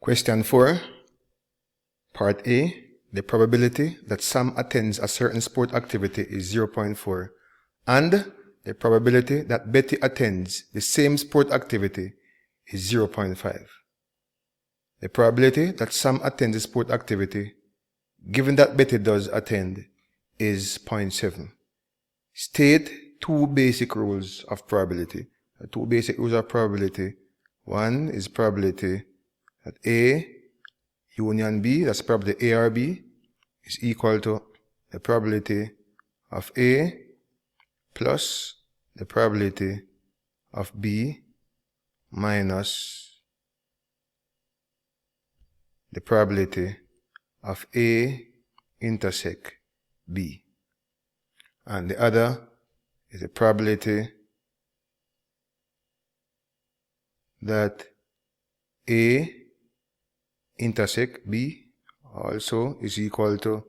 Question 4, Part A. The probability that Sam attends a certain sport activity is 0.4 and the probability that Betty attends the same sport activity is 0.5. The probability that Sam attends a sport activity, given that Betty does attend, is 0.7. State two basic rules of probability. The two basic rules of probability. One is probability that A union B, that's probability A or B, is equal to the probability of A plus the probability of B minus the probability of A intersect B. And the other is the probability that A intersect B also is equal to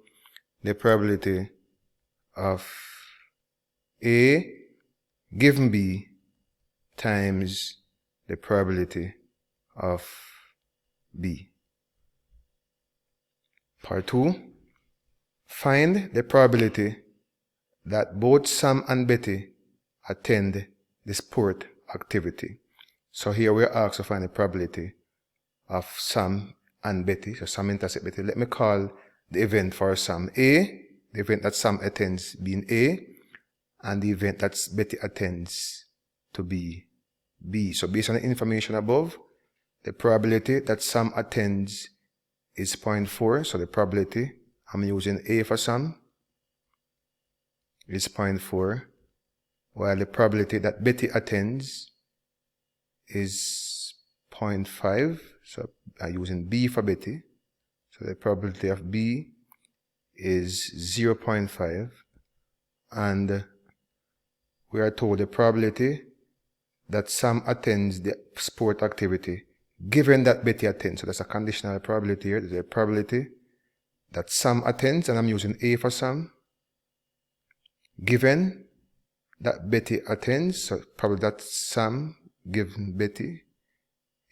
the probability of A given B times the probability of B. Part 2. Find the probability that both Sam and Betty attend the sport activity. So here we are asked to find the probability of Sam and Betty. So Sam intersect Betty. Let me call the event for Sam A, the event that Sam attends being A, and the event that Betty attends to be B. So based on the information above, the probability that Sam attends is 0.4. So the probability, I'm using A for Sam, is 0.4, while the probability that Betty attends is 0.5. So I'm using B for Betty. So the probability of B is 0.5. And we are told the probability that Sam attends the sport activity, given that Betty attends. So that's a conditional probability here. There's a probability that Sam attends, and I'm using A for Sam, given that Betty attends. So probably that Sam given Betty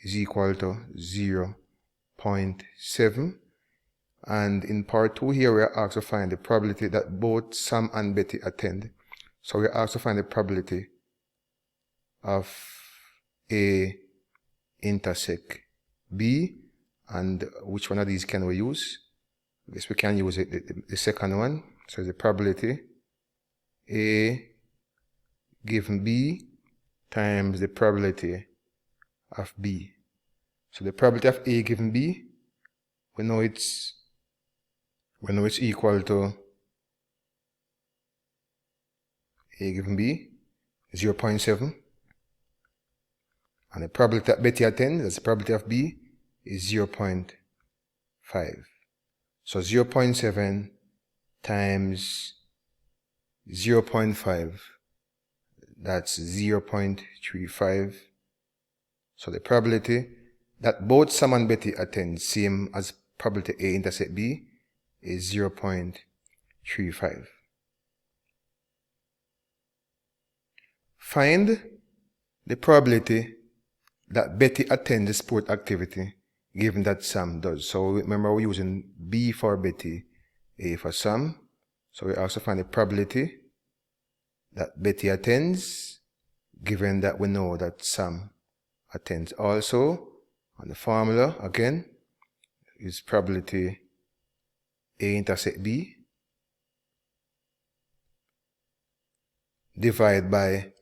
is equal to 0.7. And in part 2 here, we are asked to find the probability that both Sam and Betty attend. So we are asked to find the probability of A intersect B. And which one of these can we use? I guess we can use it, the second one. So the probability A given B times the probability of B. So the probability of A given B, we know it's equal to A given B, 0.7. And the probability that Betty attends, that's the probability of B, is 0.5. So 0.7 times 0.5, that's 0.35. So the probability that both Sam and Betty attend, same as probability A intersect B, is 0.35. Find the probability that Betty attends the sport activity, given that Sam does. So remember, we're using B for Betty, A for Sam. So we also find the probability that Betty attends, given that we know that Sam attends also. And the formula, again, is probability A intersect B divided by,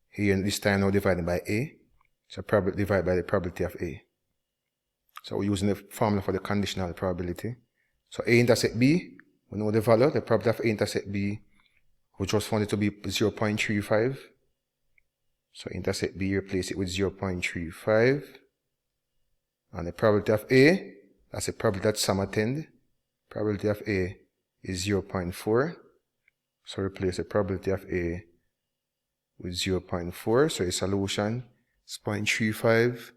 here this time now divided by A. So probability divided by the probability of A. So we're using the formula for the conditional probability. So A intersect B, we know the value, the probability of A intersect B, which was found to be 0.35. So intersect B, replace it with 0.35. And the probability of A, that's the probability that Sam attends. Probability of A is 0.4. So replace the probability of A with 0.4. So a solution is 0.35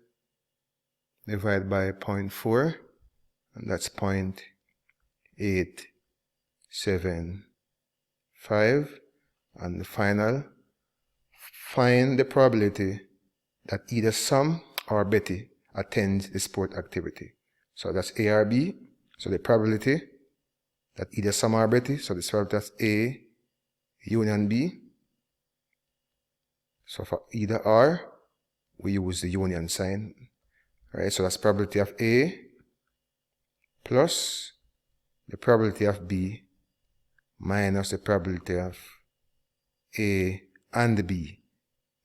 divided by 0.4. And that's 0.875. And the final, find the probability that either Sam or Betty attends the sport activity. So that's A or B. So the probability that either sum or both, so this probability that's A union B. So for either or, we use the union sign. Right? So that's probability of A plus the probability of B minus the probability of A and B.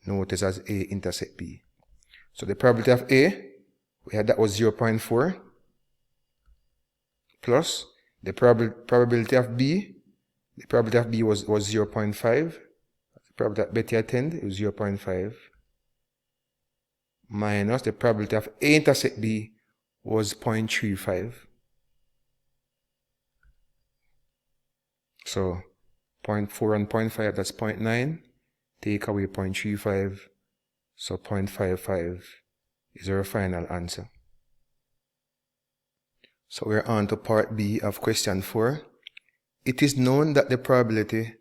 Notice as A intersect B. So the probability of A, we had that was 0.4 plus the probability of B. The probability of B was 0.5. The probability that Betty attend is 0.5 minus the probability of A intersect B was 0.35. So 0.4 and 0.5, that's 0.9. Take away 0.35, so 0.55 is our final answer. So we're on to part B of question 4. It is known that the probability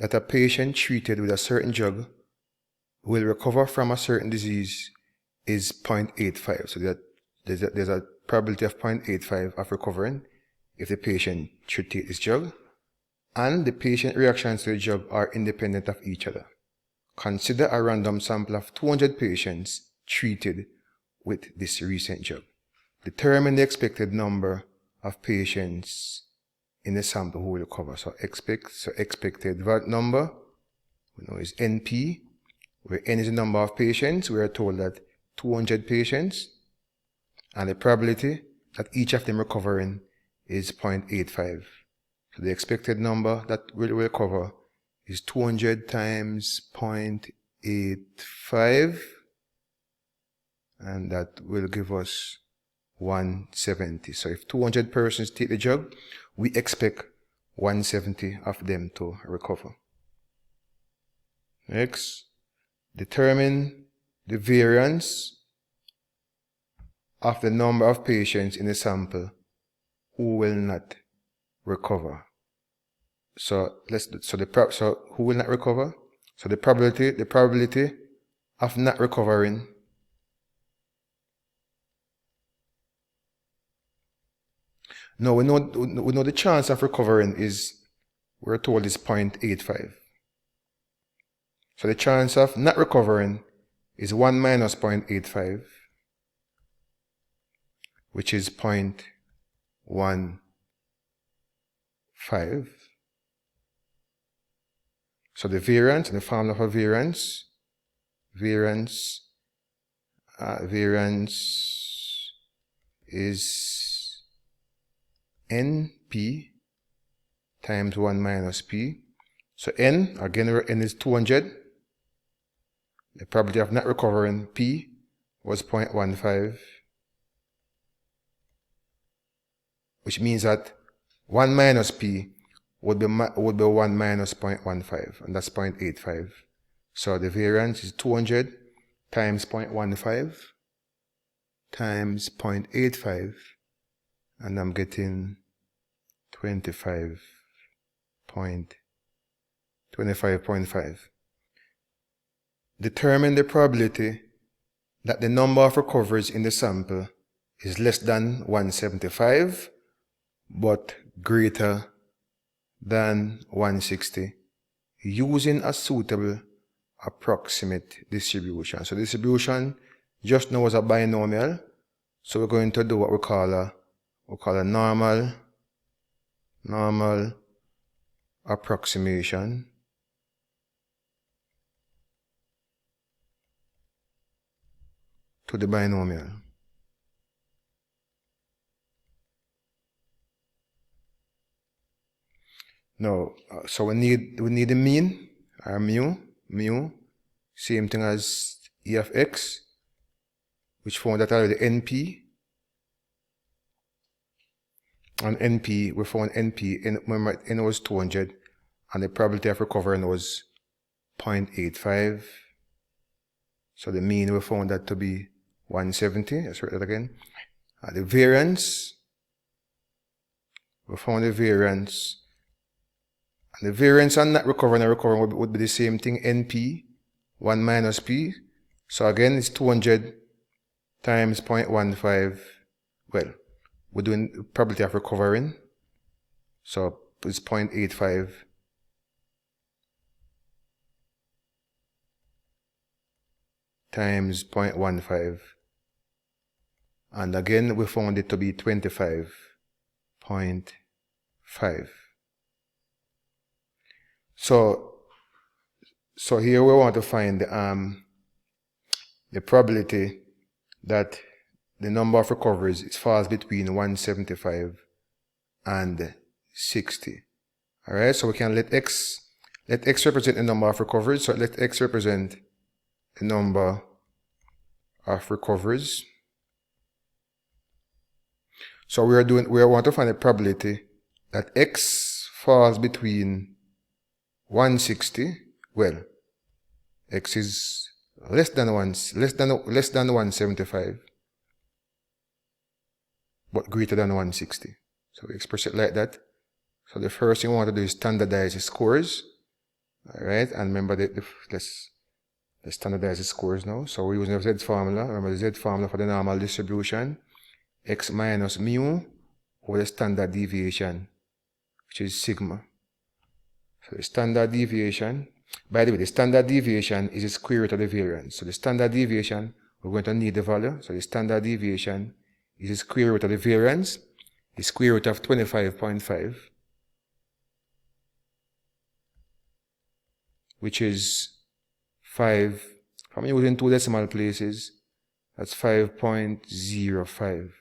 that a patient treated with a certain drug will recover from a certain disease is 0.85. So that there's a probability of 0.85 of recovering if the patient should take this drug, and the patient reactions to the drug are independent of each other. Consider a random sample of 200 patients treated with this recent drug. Determine the expected number of patients in the sample who will recover. So expected number, we know is NP, where N is the number of patients. We are told that 200 patients, and the probability that each of them recovering is 0.85. So the expected number that will recover is 200 times 0.85, and that will give us 170. So if 200 persons take the drug, we expect 170 of them to recover. Next, determine the variance of the number of patients in the sample who will not recover. So who will not recover? So the probability of not recovering No, we know the chance of recovering is, we're told, is 0.85. So the chance of not recovering is 1 minus 0.85, which is 0.15. So the variance, the formula for variance is NP times 1 minus P. So N, again, N is 200. The probability of not recovering, P, was 0.15, which means that 1 minus P would be 1 minus 0.15, and that's 0.85. So the variance is 200 times 0.15 times 0.85, and I'm getting 25.5. Determine the probability that the number of recoveries in the sample is less than 175 but greater than 160 using a suitable approximate distribution. So distribution just now was a binomial, so we're going to do what we call a normal approximation to the binomial. Now, so we need the mean, our mu, same thing as E of x, which found that already NP. On NP, we found NP, remember N was 200, and the probability of recovering was 0.85. So the mean, we found that to be 170. Let's write that again. The variance, we found the variance. And the variance on not recovering and recovering would be the same thing, NP, 1 minus P. So again, it's 200 times 0.15. Well, we're doing probability of recovering, so it's 0.85 times 0.15, and again we found it to be 25.5. So here we want to find the probability that the number of recoveries falls between 175 and 60. Alright, so we can let x represent the number of recoveries. So let x represent the number of recoveries. So we want to find the probability that x falls between 160. Well, x is less than 175, but greater than 160. So we express it like that. So the first thing we want to do is standardize the scores. Alright, and remember let's standardize the scores now. So we're using the Z formula. Remember the Z formula for the normal distribution. X minus mu over the standard deviation, which is sigma. So the standard deviation, by the way, the standard deviation is the square root of the variance. So the standard deviation, we're going to need the value. So the standard deviation is the square root of the variance, the square root of 25.5, which is 5. If I'm using 2 decimal places, that's 5.05.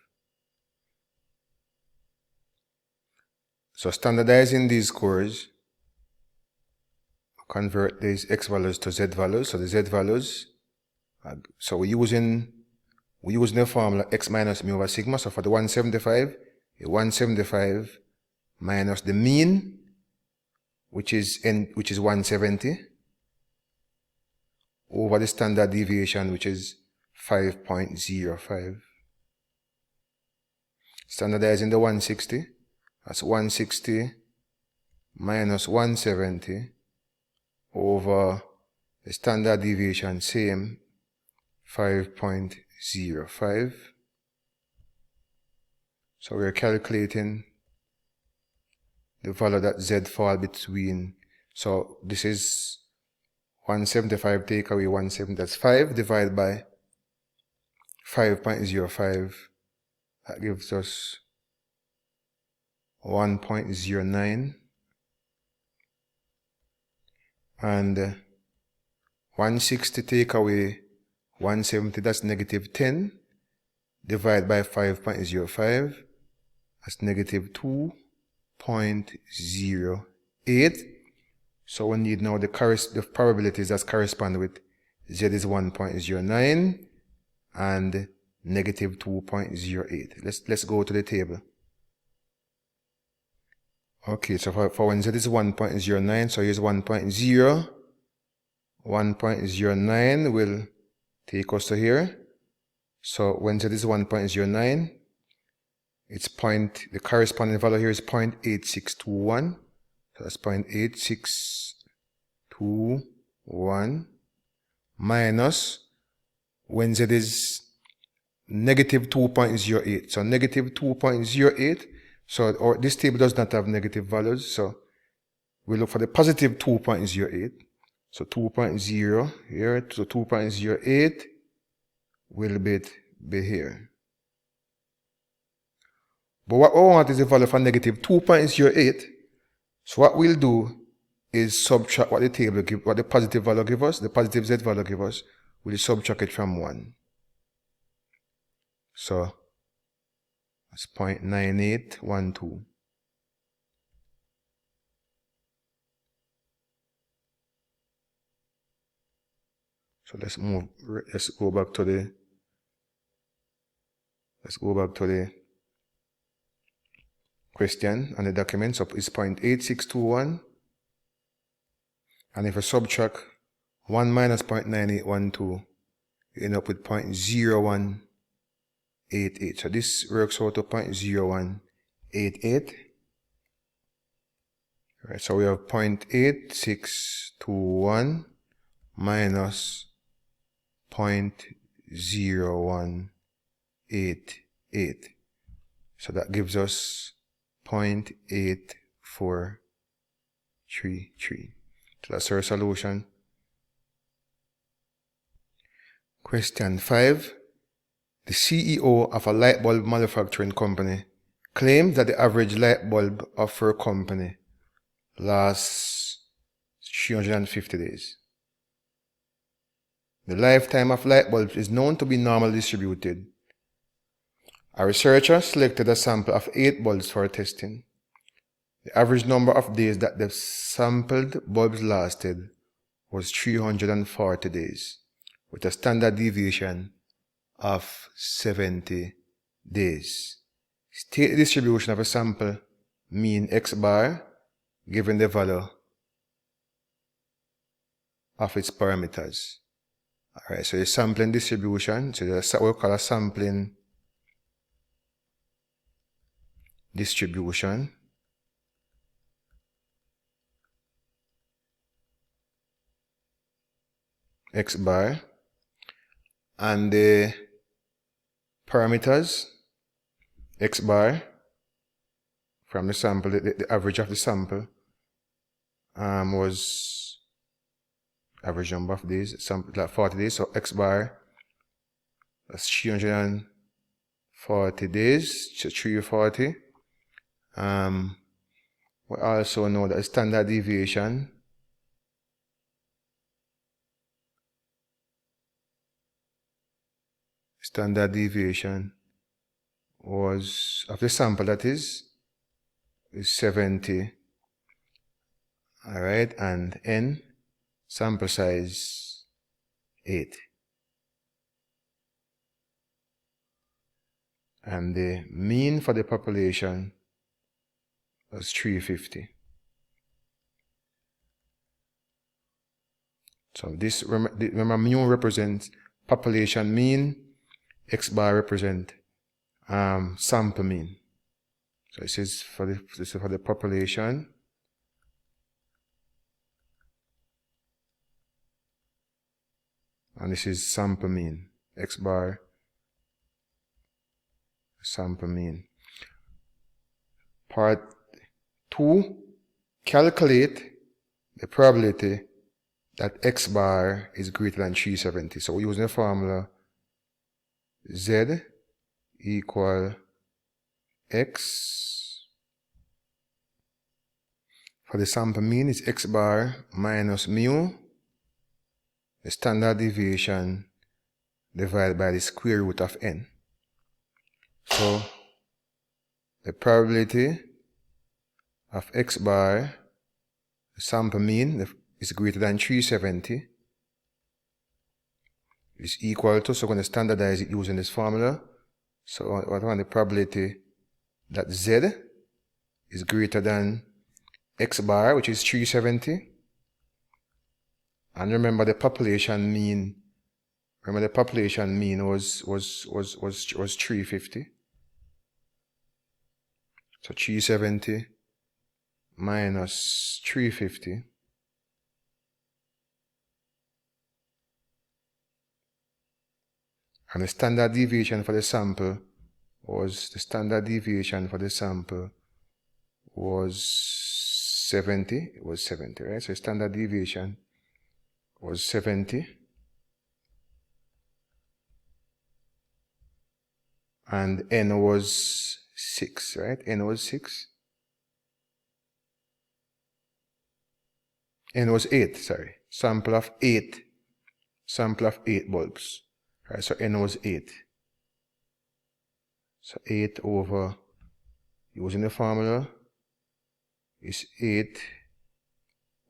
So standardizing these scores, convert these x values to z values. So the z values, so we're using the formula x minus mu over sigma. So for the 175 minus the mean, which is 170, over the standard deviation, which is 5.05. Standardizing the 160, that's 160 minus 170 over the standard deviation, same, 5.05. So we're calculating the value that z fall between. So this is 175, take away 170, that's 5 divided by 5.05. That gives us 1.09. And 160 take away 170, that's negative 10, divided by 5.05, that's negative 2.08. So we need now the probabilities that correspond with z is 1.09 and negative 2.08. Let's go to the table. Okay, so for when z is 1.09, so here's 1.0. 1.09 will take us to here. So when z is 1.09, the corresponding value here is 0.8621. So that's 0.8621 minus when z is negative 2.08. So negative 2.08. So this table does not have negative values. So we look for the positive 2.08. So 2.0 here. So 2.08 will be here. But what we want is the value for negative 2.08. So what we'll do is subtract what the table give, what the positive value give us, the positive z value give us. We'll subtract it from 1. So that's 0.9812. So let's go back to the question and the document. So it's 0.8621. And if I subtract 1 minus 0.9812, you end up with 0.0188. So this works out to 0.0188. Right, so we have 0.8621 minus 0.0188. 0.88. So that gives us 0.8433. So that's our solution. Question 5. The CEO of a light bulb manufacturing company claims that the average light bulb of her company lasts 350 days. The lifetime of light bulbs is known to be normally distributed. A researcher selected a sample of 8 bulbs for testing. The average number of days that the sampled bulbs lasted was 340 days, with a standard deviation of 70 days. State the distribution of a sample mean x bar given the value of its parameters. Alright, so the sampling distribution, so that's what we call a sampling distribution. X bar, and the parameters x bar from the sample, the average of the sample was average number of days, sample like 40 days, so x bar, that's 340 days, so 340. We also know that the standard deviation was of the sample, that is 70. Alright, and n, sample size 8. And the mean for the population was 350. So this, remember, mu represents population mean, x bar represent sample mean. So this is for the population, and this is sample mean, x bar sample mean. Part 2, calculate the probability that x bar is greater than 370. So we're using the formula z equal x. For the sample mean is x bar minus mu, the standard deviation divided by the square root of n. So the probability of x bar, the sample mean, is greater than 370 is equal to, so we're going to standardize it using this formula. So what want the probability that z is greater than x bar, which is 370. And remember the population mean. Remember the population mean was 350. So 370 minus 350. And the standard deviation for the sample was, 70. It was 70, right? So standard deviation was 70. And n was 6, right? N was 6. N was 8, sorry. Sample of 8 bulbs. Right, so n was 8. So 8 over, using the formula, is 8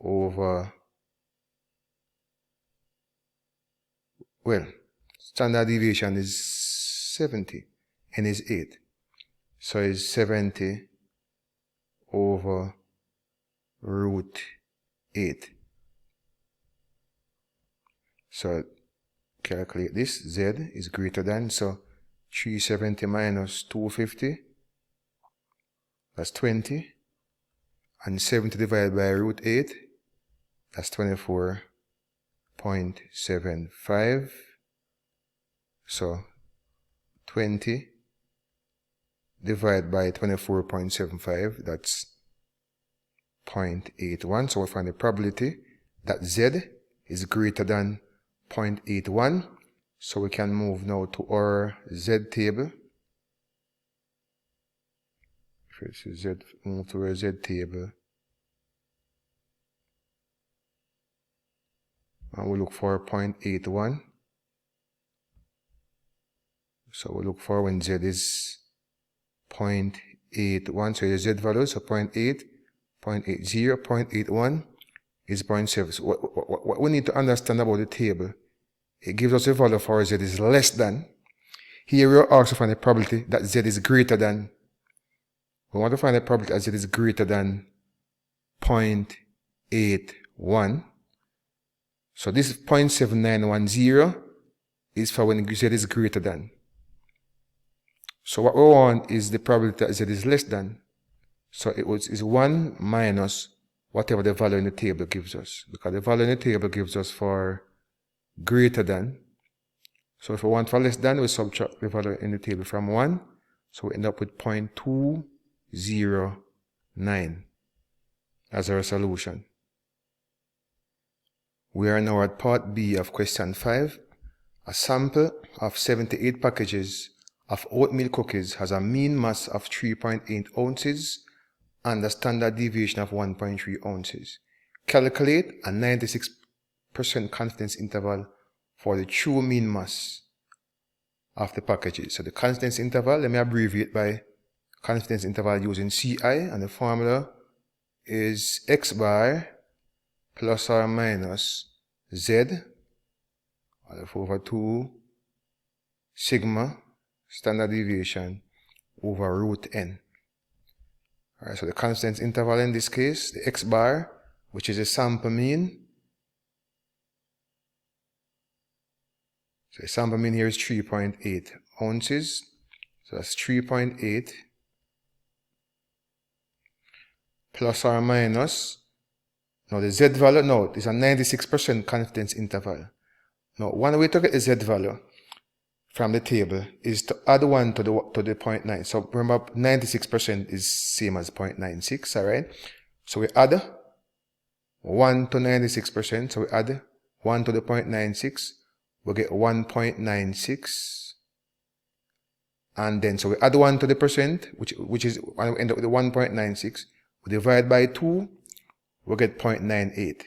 over, well, standard deviation is 70, n is 8. So it's 70 over root 8. So calculate this, z is greater than, so 370 minus 250, that's 20, and 70 divided by root 8, that's 24.75, so 20 divided by 24.75, that's 0.81. So we find the probability that Z is greater than 0.81. So we can move now to our Z table. If it's Z, move to our Z table. And we look for 0.81. So we look for when Z is 0.81. So the Z value, so 0.8, 0.80, 0.81 is 0.7. So what we need to understand about the table, it gives us a value for Z is less than. Here we are asked to find the probability that Z is greater than. We want to find the probability that Z is greater than 0.81. So this 0.7910 is for when Z is greater than. So what we want is the probability that Z is less than. So is 1 minus whatever the value in the table gives us. Because the value in the table gives us for greater than. So if we want for less than, we subtract the value in the table from 1. So we end up with 0.209 as our solution. We are now at part B of question 5. A sample of 78 packages of oatmeal cookies has a mean mass of 3.8 ounces and a standard deviation of 1.3 ounces. Calculate a 96% confidence interval for the true mean mass of the packages. So the confidence interval, let me abbreviate by confidence interval using CI, and the formula is X bar plus or minus Z over 2 sigma standard deviation over root n. Alright, so the confidence interval in this case, the X bar, which is a sample mean. So the sample mean here is 3.8 ounces. So that's 3.8 plus or minus. Now the Z value, no, it's a 96% confidence interval. Now one way to get the Z value from the table is to add 1 to the 0.9. So remember, 96% is same as 0.96, alright? So we add 1 to 96%, so we add 1 to the 0.96, we get 1.96. And then, so we add 1 to the percent, which is, and we end up with 1.96. We divide by 2, we get 0.98.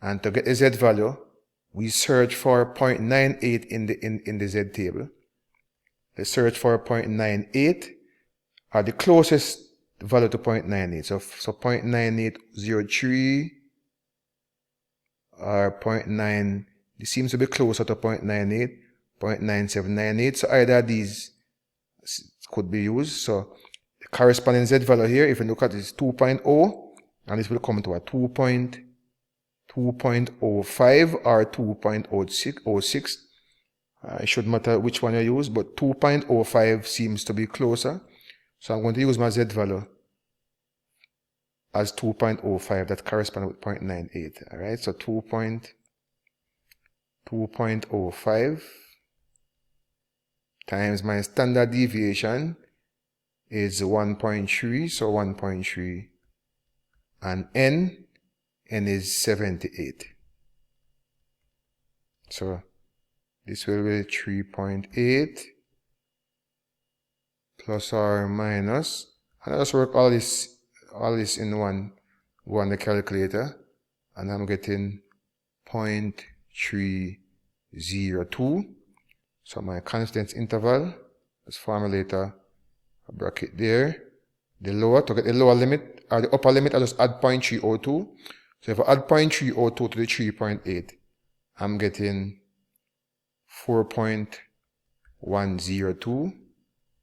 And to get the Z value, we search for 0.98 in the Z table. Let's search for 0.98 or the closest value to 0.98. So 0.9803 or 0.9, this seems to be closer to 0.98, 0.9798. So either of these could be used. So the corresponding Z value here, if you look at it, is 2.0, and this will come to a 2.05 or 2.06. It shouldn't matter which one you use, but 2.05 seems to be closer. So I'm going to use my Z value as 2.05, that corresponds with 0.98. Alright, so 2.05 times my standard deviation is 1.3, so 1.3, and n is 78. So this will be 3.8 plus or minus, and I'll just work all this in one, go on the calculator, and I'm getting 0.302. So my confidence interval, let's formulate a bracket there. The lower, to get the lower limit, or the upper limit, I'll just add 0.302. So if I add 0.302 to the 3.8, I'm getting 4.102.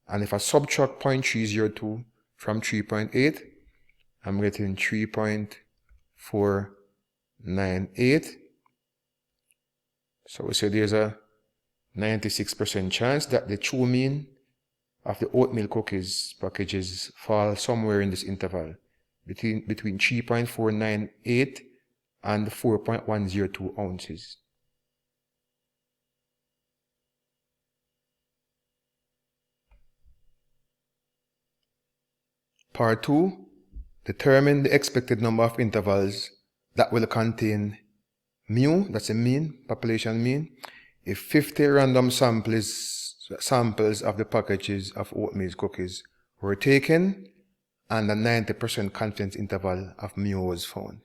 And if I subtract 0.302 from 3.8, I'm getting 3.498. So we say there's a 96% chance that the true mean of the oatmeal cookies packages fall somewhere in this interval between 3.498 and 4.102 ounces. Part 2, determine the expected number of intervals that will contain mu, that's a mean, population mean, if 50 random samples of the packages of oatmeal cookies were taken and a 90% confidence interval of mu was found.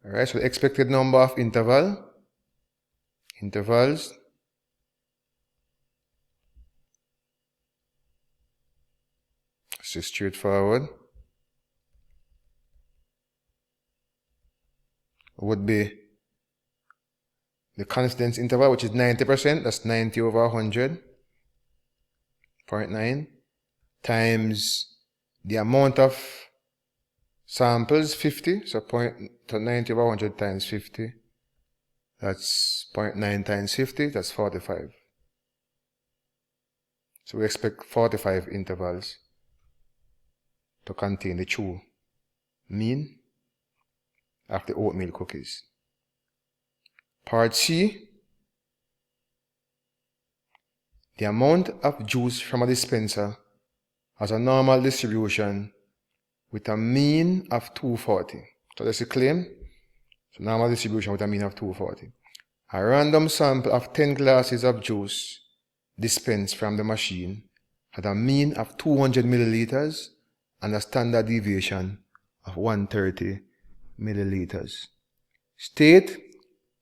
Alright, so the expected number of intervals, this is straightforward, would be the confidence interval, which is 90%, that's 90 over 100, 0.9, times the amount of samples, 50, so 90 over 100 times 50, that's 0.9 times 50, that's 45. So we expect 45 intervals to contain the true mean of the oatmeal cookies. Part C, the amount of juice from a dispenser has a normal distribution with a mean of 240. So that's a claim. So normal distribution with a mean of 240. A random sample of 10 glasses of juice dispensed from the machine had a mean of 200 milliliters and a standard deviation of 130 milliliters. State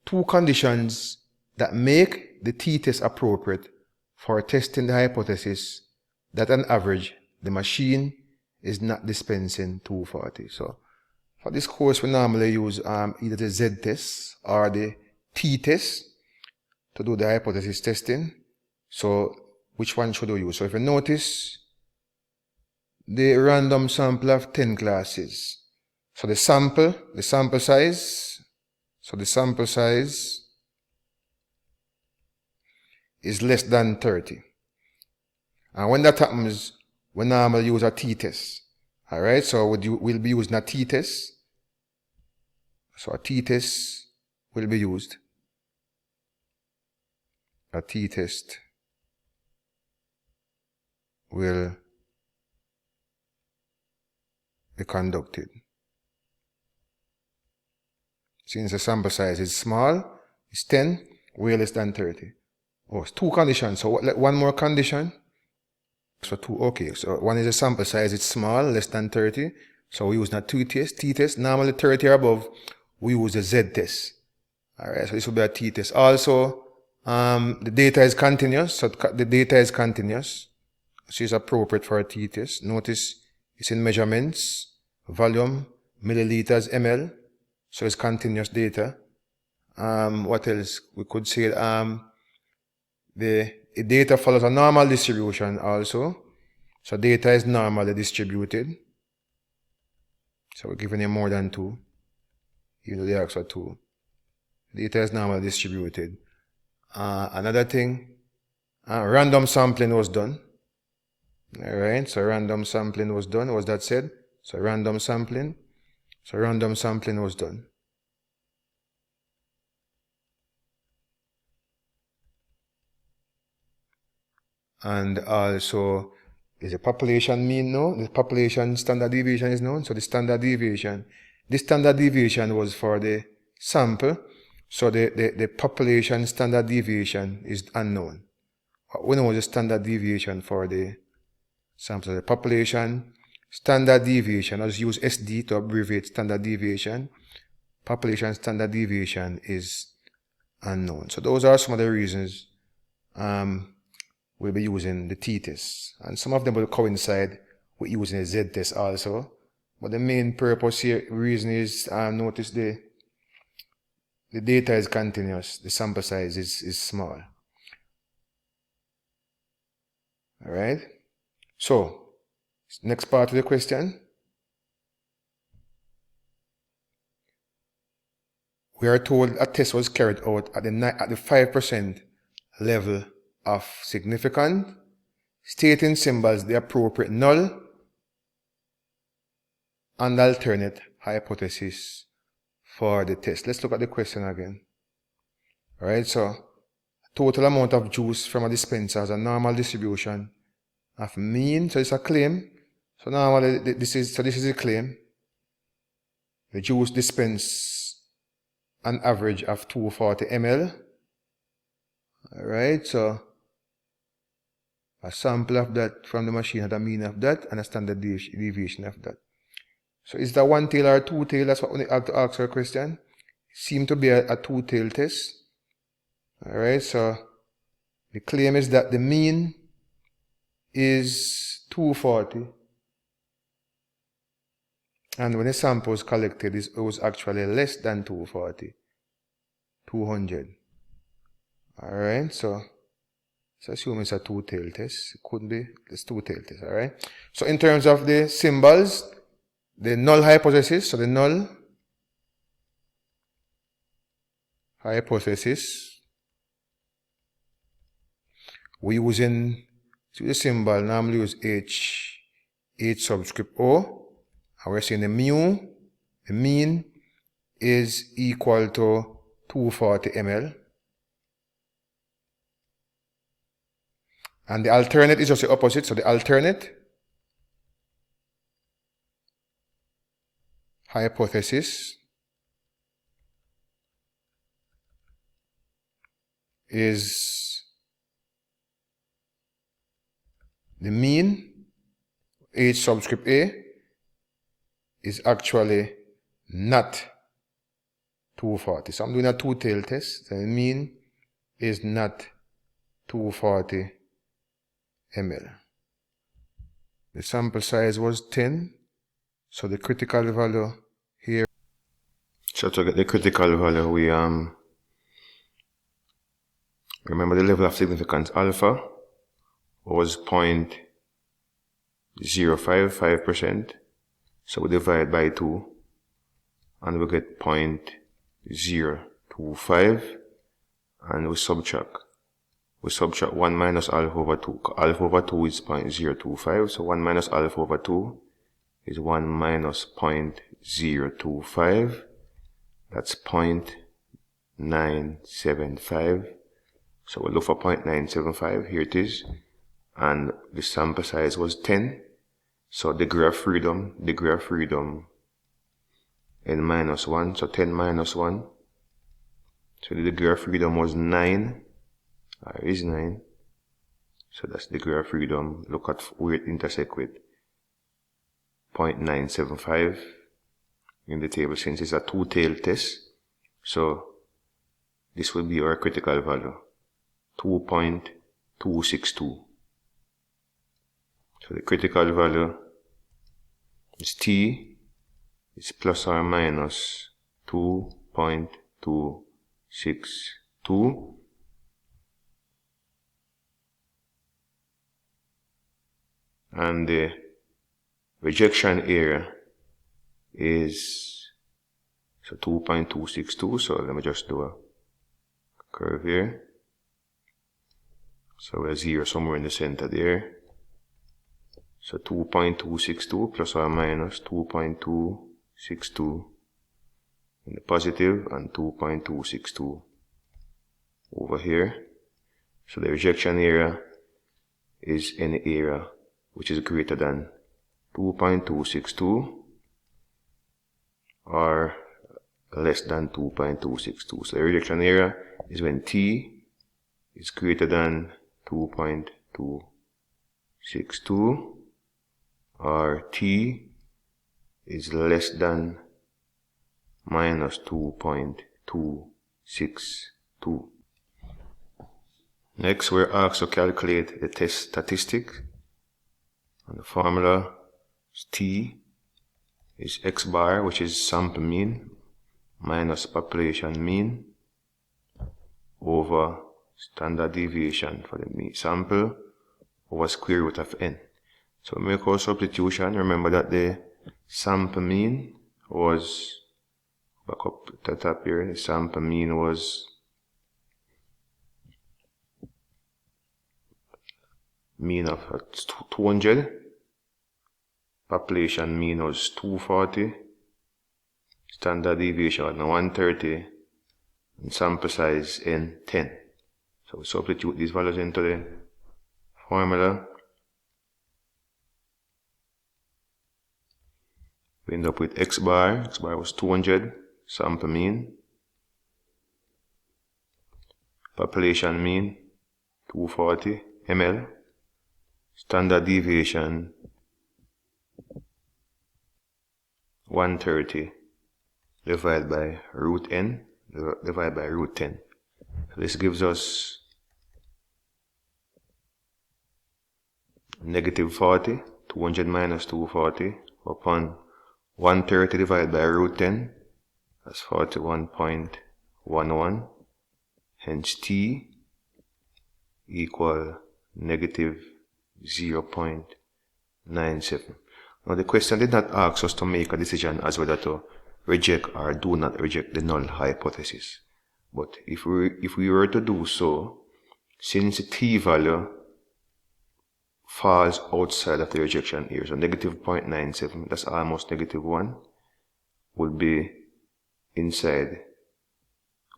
two conditions that make the t-test appropriate for testing the hypothesis that on average the machine is not dispensing 240. So for this course we normally use either the z-test or the t-test to do the hypothesis testing. So which one should we use? So if you notice the random sample of 10 glasses, so the sample size is less than 30. And when that happens, we normally use a t-test. Alright, so we'll be using a t-test. So a t-test will be used. A t-test will be conducted. Since the sample size is small, it's 10, way less than 30. Oh, it's two conditions. So one more condition. So two, okay. So one is the sample size, it's small, less than 30. So we use not t-test. Normally 30 or above, we use the z-test. Alright, so this will be a t-test. Also, the data is continuous. So the data is continuous. So it's appropriate for a t-test. Notice it's in measurements, volume, milliliters, ml. So it's continuous data. What else? We could say the data follows a normal distribution also. So data is normally distributed. So we're giving you more than 2. Even though the ask for 2. Data is normally distributed. Another thing, random sampling was done. Alright, so random sampling was done. Was that said? So random sampling was done. And also, is the population mean known? The population standard deviation is known. So the standard deviation, this standard deviation was for the sample. So the population standard deviation is unknown. What we know is the standard deviation for the sample. So the population standard deviation, I'll use SD to abbreviate standard deviation. Population standard deviation is unknown. So those are some of the reasons we'll be using the t-test. And some of them will coincide with using the z-test also. But the main purpose here, reason is, notice the data is continuous. The sample size is small. Alright. So, next part of the question. We are told a test was carried out at the 5% level of significance, stating symbols the appropriate null and alternate hypothesis for the test. Let's look at the question again. Alright, so total amount of juice from a dispenser has a normal distribution of mean, so it's a claim. So normally this is the claim. The juice dispense an average of 240 ml. Alright, so a sample of that from the machine had a mean of that and a standard deviation of that. So is that one tail or two tail? That's what we have to ask our question. Seem to be a two tail test. Alright, so the claim is that the mean is 240. And when the sample was collected, it was actually less than 240. 200. Alright, so let's assume it's a two-tail test. It could be, it's two-tail test, alright? So in terms of the symbols, the null hypothesis, so the null hypothesis, we using the symbol, normally use H subscript O, and we're saying the mean is equal to 240 ml. And the alternate is just the opposite, so the alternate hypothesis is the mean, H subscript A, is actually not 240. So I'm doing a two-tail test, so the mean is not 240 ml. The sample size was 10, so the critical value here. So to get the critical value, we remember the level of significance alpha was 0.055%. So we divide by 2 and we get 0.025 and we subtract 1 minus alpha over 2. Alpha over 2 is 0.025, so 1 minus alpha over 2 is 1 minus 0.025. That's 0.975. So we'll look for 0.975. Here it is. And the sample size was 10. So degree of freedom n minus 1. So 10 minus 1. So the degree of freedom was 9. Is 9. So that's the degree of freedom. Look at where it intersects with 0.975 in the table, since it's a two-tail test. So this will be our critical value, 2.262. So the critical value is T is plus or minus 2.262. And the rejection area is 2.262. So let me just do a curve here. So we're 0 somewhere in the center there. So 2.262 plus or minus 2.262 in the positive and 2.262 over here. So the rejection area is any area which is greater than 2.262 or less than 2.262. So the rejection area is when T is greater than 2.262 or T is less than minus 2.262. Next, we're asked to calculate the test statistic. And the formula is T is X bar, which is sample mean, minus population mean, over standard deviation for the mean sample, over square root of n. So we make our substitution. Remember that the sample mean was, back up to the top here, the sample mean was mean of 200, population mean was 240, standard deviation was 130, and sample size n 10. So we substitute these values into the formula. We end up with x bar was 200, sample mean. Population mean, 240 ml. Standard deviation, 130 divided by root n divided by root 10. So this gives us negative 40, 200 minus 240 upon 130 divided by root 10, that's 41.11, hence t equal negative 0.97. Now the question did not ask us to make a decision as whether to reject or do not reject the null hypothesis. But if we were to do so, since the t value falls outside of the rejection area, so negative 0.97, that's almost negative 1, would be inside,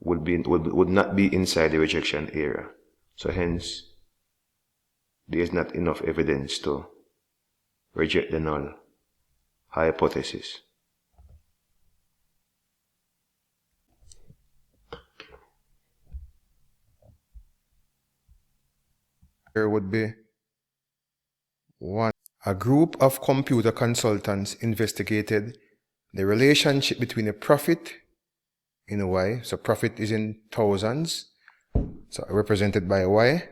would not be inside the rejection area. So hence, there is not enough evidence to reject the null hypothesis. There would be 1. A group of computer consultants investigated the relationship between a profit in Y, so profit is in thousands, so represented by Y,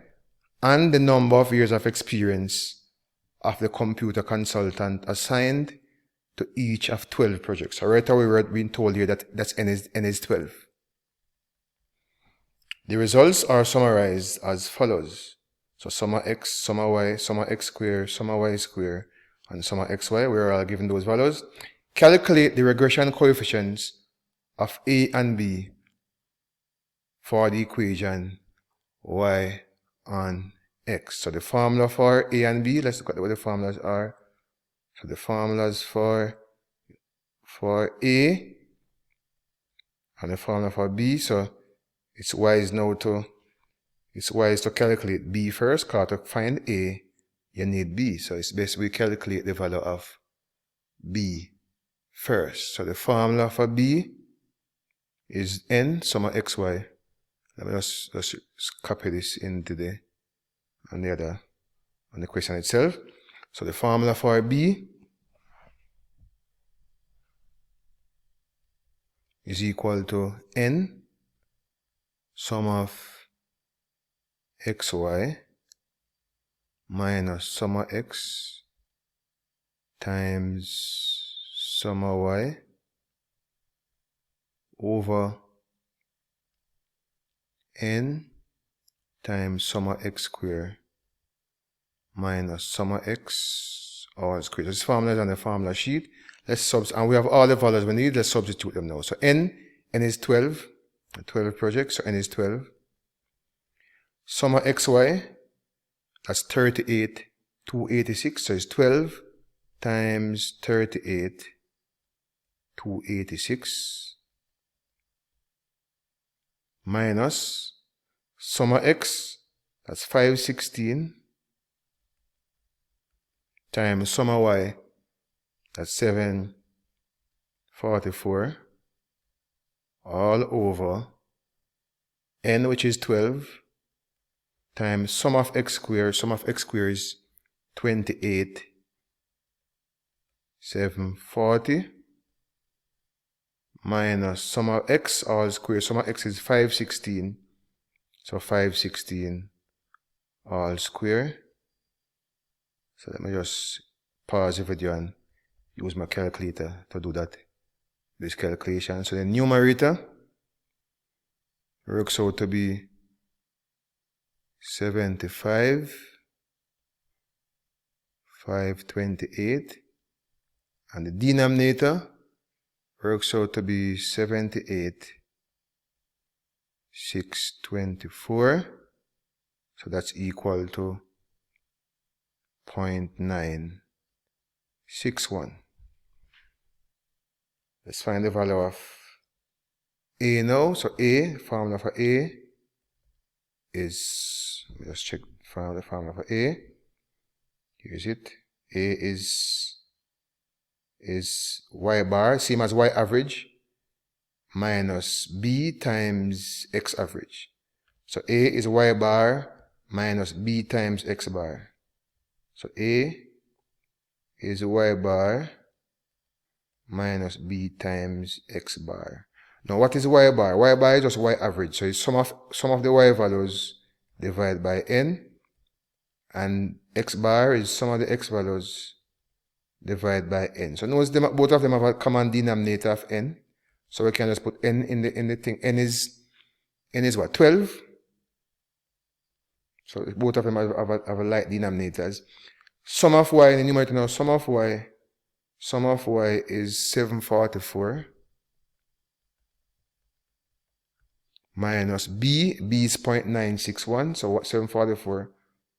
and the number of years of experience of the computer consultant assigned to each of 12 projects. So right away we're being told here that n is 12. The results are summarized as follows. So summa x, summa y, summa x square, summa y square, and summa xy, we're all given those values. Calculate the regression coefficients of a and b for the equation y on x. So the formula for a and b, let's look at what the formulas are. So the formulas for a and the formula for b, so it's wise to calculate b first, because to find a, you need b. So it's best we calculate the value of b first. So the formula for b is n summa xy. Let me just copy this into the on the question itself. So the formula for b is equal to n sum of xy minus summa x times summa y over n times summa x square minus summa x all squared. This formula is on the formula sheet. And we have all the values we need. Let's substitute them now. So n is 12, 12 projects, so n is 12. Summa xy, that's 38, 286, so it's 12 times 38, 286, minus summa x, that's 516, times summa y, that's 744, all over n, which is 12, times sum of x squared. Sum of x squared is 28, 740, minus sum of x all squared. Sum of x is 516, so 516 all square. So let me just pause the video and use my calculator to do this calculation. So the numerator works out to be 75, 528, and the denominator works out to be 78, 624. So that's equal to 0.961. Let's find the value of a now. So a, formula for a is, let me just check the formula for a. Here's it. A is is y bar, same as y average, minus b times x average. So A is y bar minus b times x bar. So A is y bar minus b times x bar. Now what is y bar? Y bar is just y average. So it's sum of the y values divided by n, and x bar is sum of the x values divided by n. So notice both of them have a common denominator of n. So we can just put n in the thing. N is what? 12. So both of them have a like denominators. Sum of y in the numerator now, sum of y is 744 minus b is 0.961. So what? 744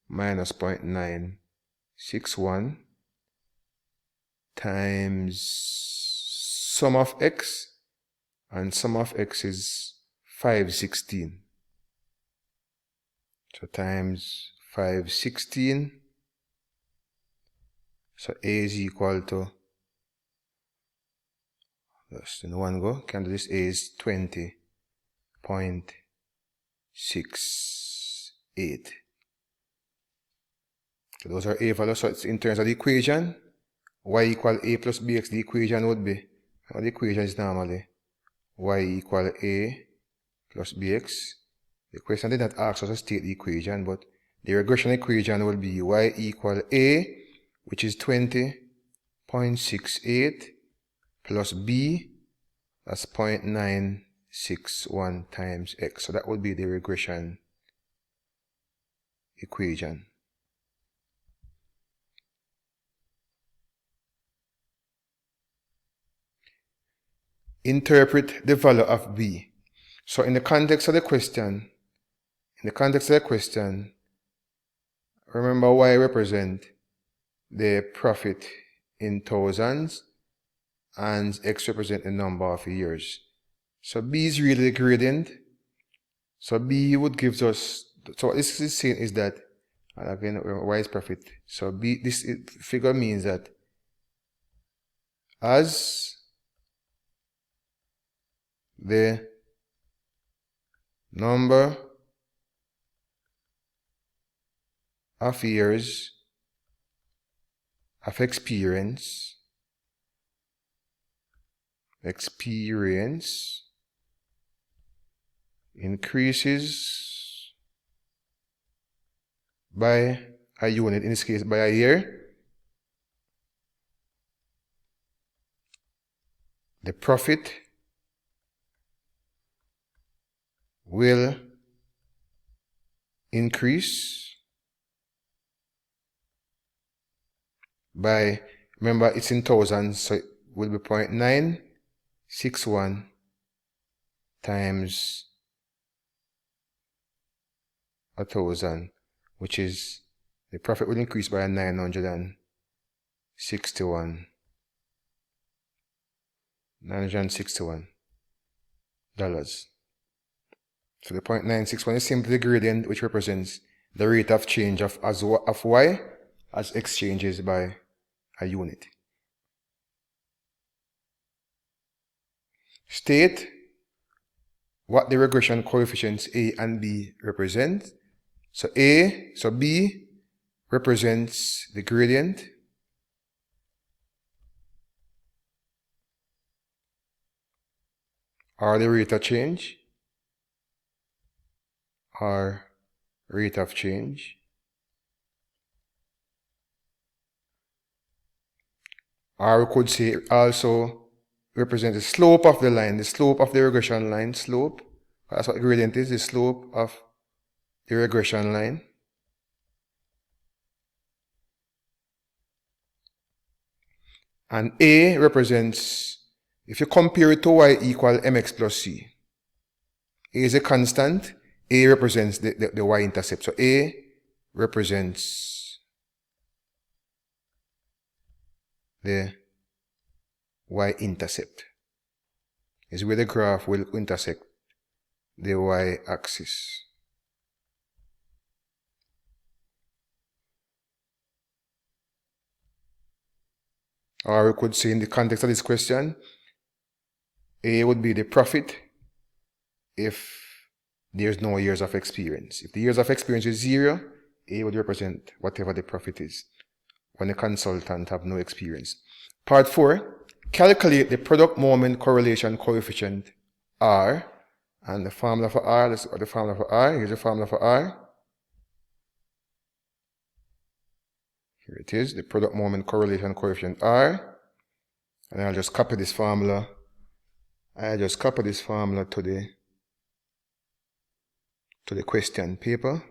minus 0.961 times sum of x, and sum of x is 516. So times 516. So A is equal to, just in one go, can do this. A is 20.68. So those are A values. So it's in terms of the equation, y equal a plus bx. The equation would be, the equation is normally y equal a plus bx. The question did not ask us to state the equation, but the regression equation will be y equal a, which is 20.68, plus b, that's 0.961 times x. So that would be the regression equation. Interpret the value of b. So in the context of the question, remember y represent the profit in thousands and x represent the number of years. So b is really the gradient. So b would give us, so what this is saying is that, and again, y is profit. So b, this figure means that as the number of years of experience increases by a unit, in this case by a year, the profit will increase by, remember it's in thousands, so it will be 0.961 times 1,000, which is, the profit will increase by $961. So the 0.961 is simply the gradient, which represents the rate of change of y as x changes by a unit. State what the regression coefficients a and b represent. So b represents the gradient, or the rate of change, or rate of change. Or we could say also represent the slope of the line, the slope of the regression line, slope. That's what the gradient is, the slope of the regression line. And A represents, if you compare it to y equal mx plus c, A is a constant, A represents the y-intercept. So A represents the y-intercept. Is where the graph will intersect the y-axis. Or we could say in the context of this question, A would be the profit if there's no years of experience. If the years of experience is 0, A would represent whatever the profit is when the consultant have no experience. Part 4, calculate the product moment correlation coefficient R. And the formula for R, let's look at the formula for R. Here's the formula for R. Here it is, the product moment correlation coefficient R. And I'll just copy this formula. I just copy this formula to the question paper.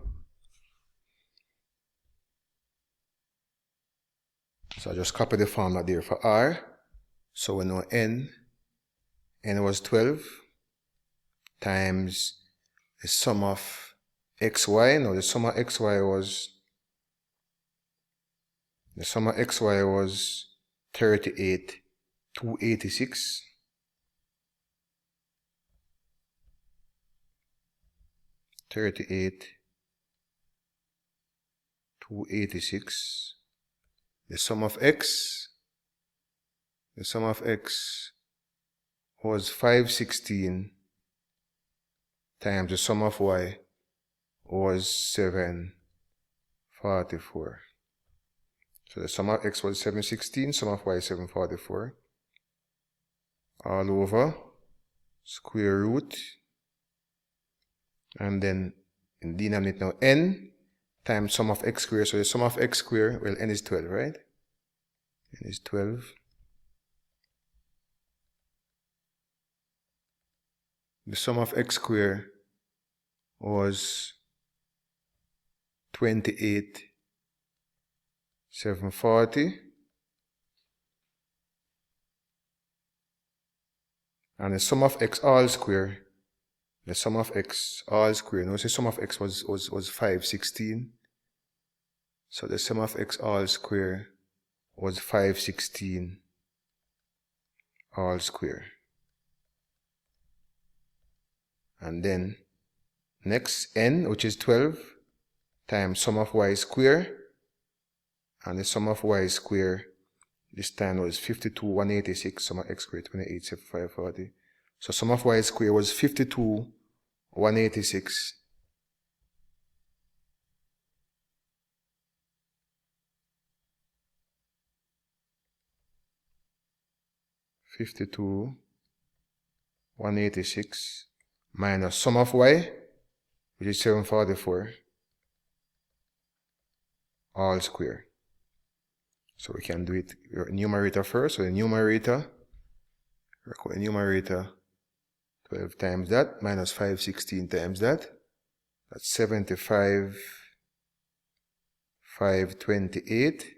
So I just copy the formula there for R. So we know N was 12 times the sum of XY. Now the sum of XY was 38,286. The sum of X was 516 times the sum of Y was 744. So the sum of X was 716, sum of Y is 744. All over square root. And then in denominator now N times sum of X squared. So the sum of X squared, well, N is 12, right? N is 12. The sum of X squared was 28,740. And the sum of X all square, the sum of X all square, no, the sum of X was 516. So the sum of X all square was 516 all square. And then next N, which is 12, times sum of Y square. And the sum of Y square this time was 52,186. Sum of X square 28,740. So sum of Y square was 52,186. Minus sum of Y, which is 744, all square. So we can do it numerator first. So the numerator, 12 times that minus 516 times that. That's 75,528.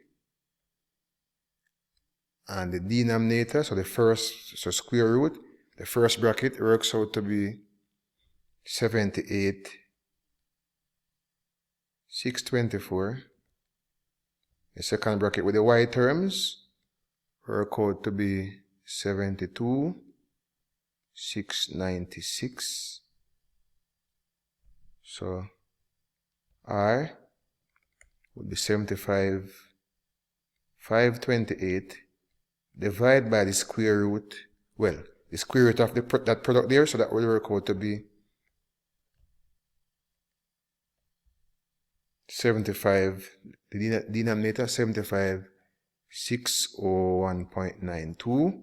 And the denominator, so square root, the first bracket works out to be 78,624. The second bracket with the Y terms work out to be 72,696. So R would be 75,528 divided by the square root, well, the square root of that product there, so that will work out to be 75, the denominator 75,601.92,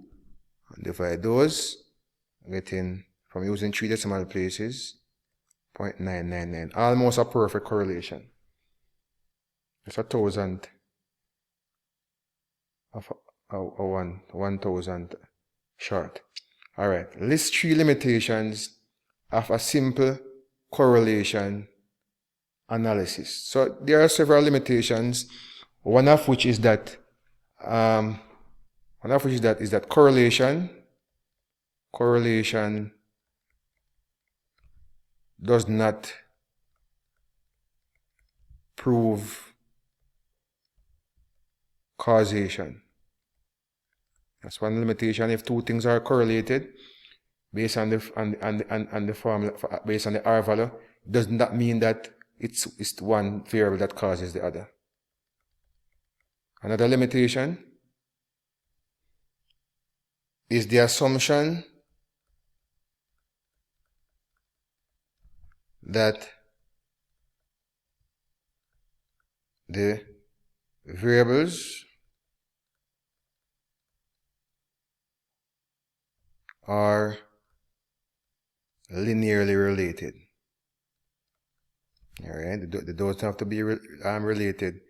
and divide those, getting from using 3 decimal places 0.999, almost a perfect correlation. It's 1,000 of 1,000 short. Alright, list 3 limitations of a simple correlation analysis. So there are several limitations. One of which is that correlation does not prove causation. That's one limitation. If two things are correlated based on the formula, based on the R value, does not mean that it's one variable that causes the other. Another limitation is the assumption that the variables are linearly related. All right, they don't have to be related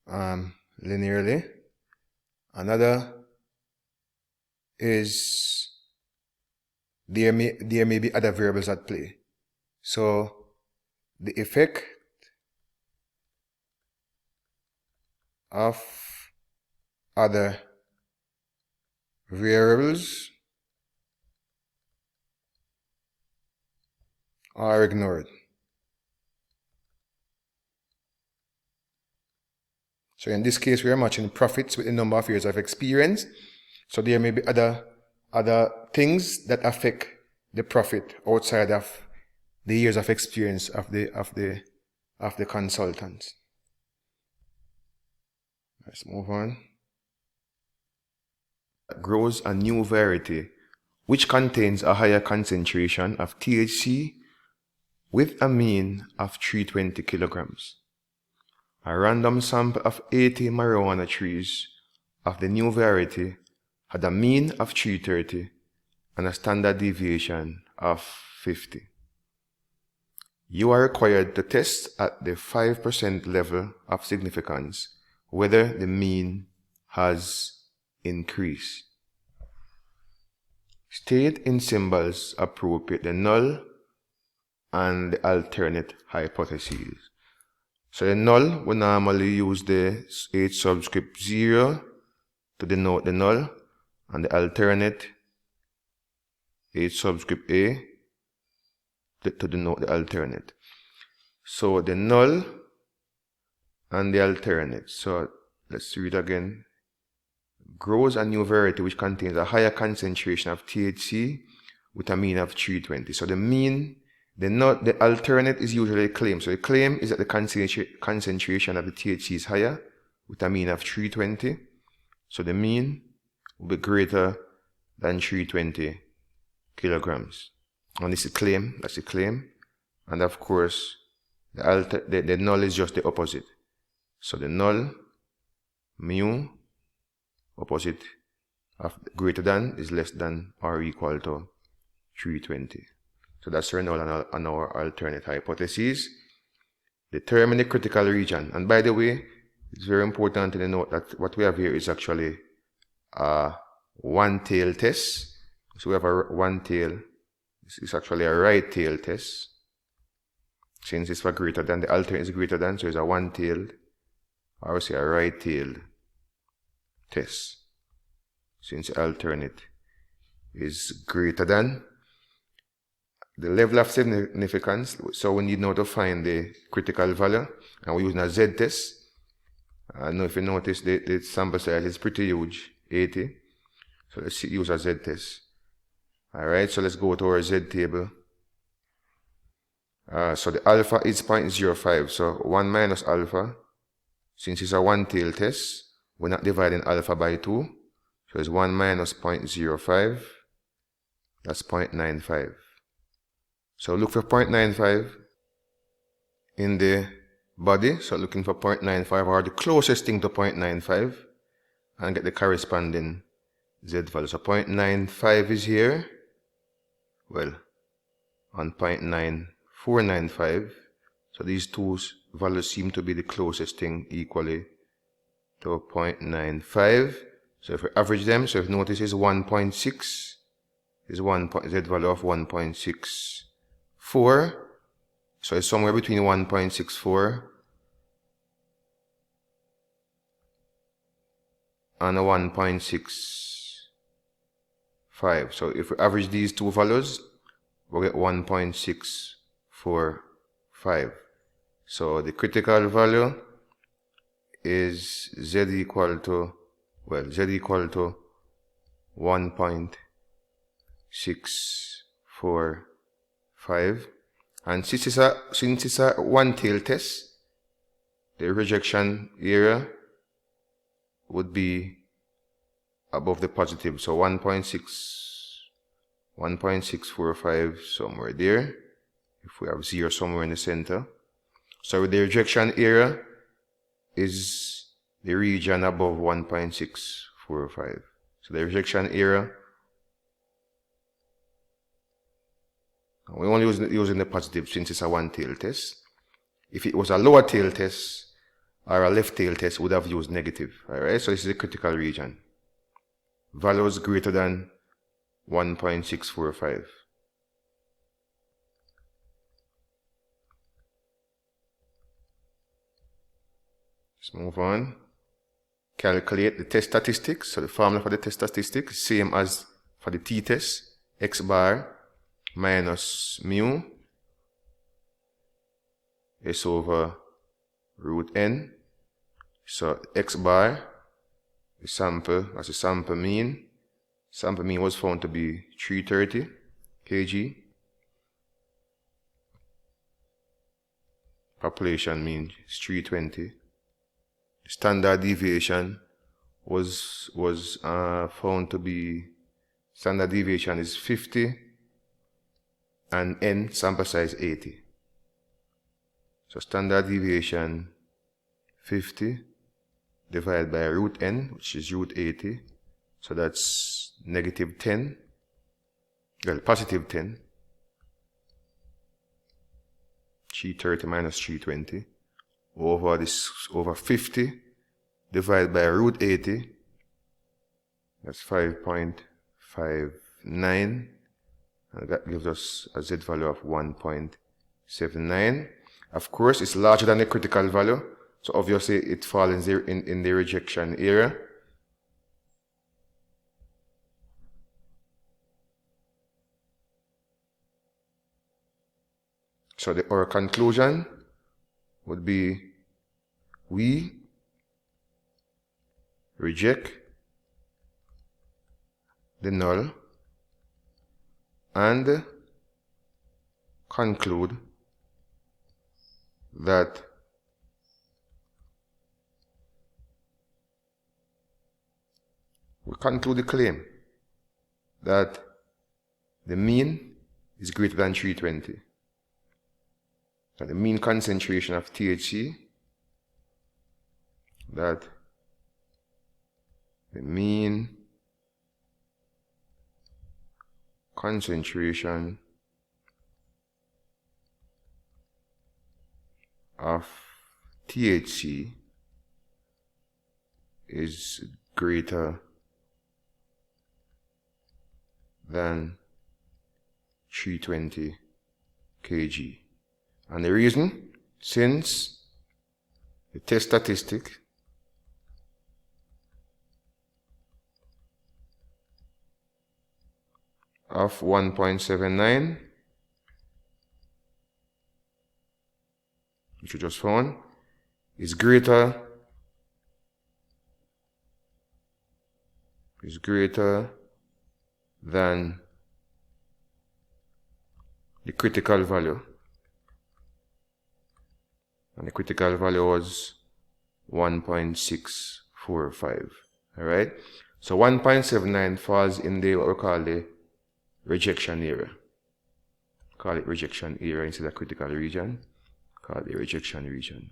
linearly. Another is there may be other variables at play. So the effect of other variables are ignored. So in this case, we are matching profits with the number of years of experience. So there may be other things that affect the profit outside of the years of experience of the consultants. Let's move on. Grows a new variety which contains a higher concentration of THC with a mean of 320 kilograms. A random sample of 80 marijuana trees of the new variety had a mean of 330 and a standard deviation of 50. You are required to test at the 5% level of significance whether the mean has increased. State in symbols appropriate the null and the alternate hypotheses. So the null, we normally use the H subscript 0 to denote the null, and the alternate H subscript A to denote the alternate. So the null and the alternate. So let's read again. Grows a new variety which contains a higher concentration of THC with a mean of 320. So the mean, the alternate is usually a claim. So the claim is that the concentration of the THC is higher with a mean of 320. So the mean will be greater than 320 kilograms. And this is a claim, that's a claim. And of course, the null is just the opposite. So the null, mu, opposite of greater than is less than or equal to 320. So that's our null and our alternate hypothesis. Determine the critical region. And by the way, it's very important to note that what we have here is actually a one-tail test. So we have a one tail. This is actually a right tail test. Since it's for greater than, the alternate is greater than, so it's a one-tailed, or we say a right-tailed test. Since the alternate is greater than the level of significance, so we need now to find the critical value, and we're using a z-test. I don't know if you notice the sample size is pretty huge, 80. So let's use a z-test. Alright, so let's go to our z-table. So the alpha is 0.05, so 1 minus alpha, since it's a one-tail test, we're not dividing alpha by 2, so it's 1 minus 0.05, that's 0.95. So look for 0.95 in the body, so looking for 0.95 or the closest thing to 0.95 and get the corresponding z value. So 0.95 is here, well, on 0.9495, so these two values seem to be the closest thing equally to 0.95. So if we average them, so if you notice is 1.6, is z value of 1.64, so it's somewhere between 1.64 and a 1.65. So if we average these two values, we'll get 1.645. So the critical value is z equal to 1.645. And since it's a one-tail test, the rejection area would be above the positive, so 1.645 somewhere there, if we have 0 somewhere in the center. So the rejection area is the region above 1.645. So the rejection area, we only using the positive since it's a one-tail test. If it was a lower tail test or a left tail test, we would have used negative. Alright, so this is the critical region. Values greater than 1.645. Let's move on. Calculate the test statistics. So the formula for the test statistics is same as for the t-test. X bar minus mu S over root n. So x bar, the sample, as a sample mean. Sample mean was found to be 330 kg. Population mean is 320. Standard deviation was found to be, standard deviation is 50 and n sample size 80. So standard deviation 50 divided by root n, which is root 80. So that's negative 10, well, positive 10. 330 minus 320 over 50 divided by root 80. That's 5.59, and that gives us a z value of 1.79. Of course, it's larger than the critical value, so obviously it falls in the rejection area. So our conclusion would be we reject the null and conclude that we conclude the claim that the mean is greater than 320. That the mean concentration of THC, that the mean concentration of THC is greater than 320 kg. And the reason, since the test statistic of 1.79, which we just found, is greater than the critical value. And the critical value was 1.645. Alright? So 1.79 falls in the what we call the rejection area. Call it rejection area instead of critical region. Call it the rejection region.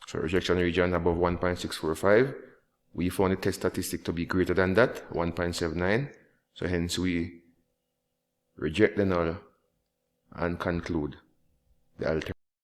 So rejection region above 1.645. We found the test statistic to be greater than that, 1.79. So hence we reject the null and conclude the alternative.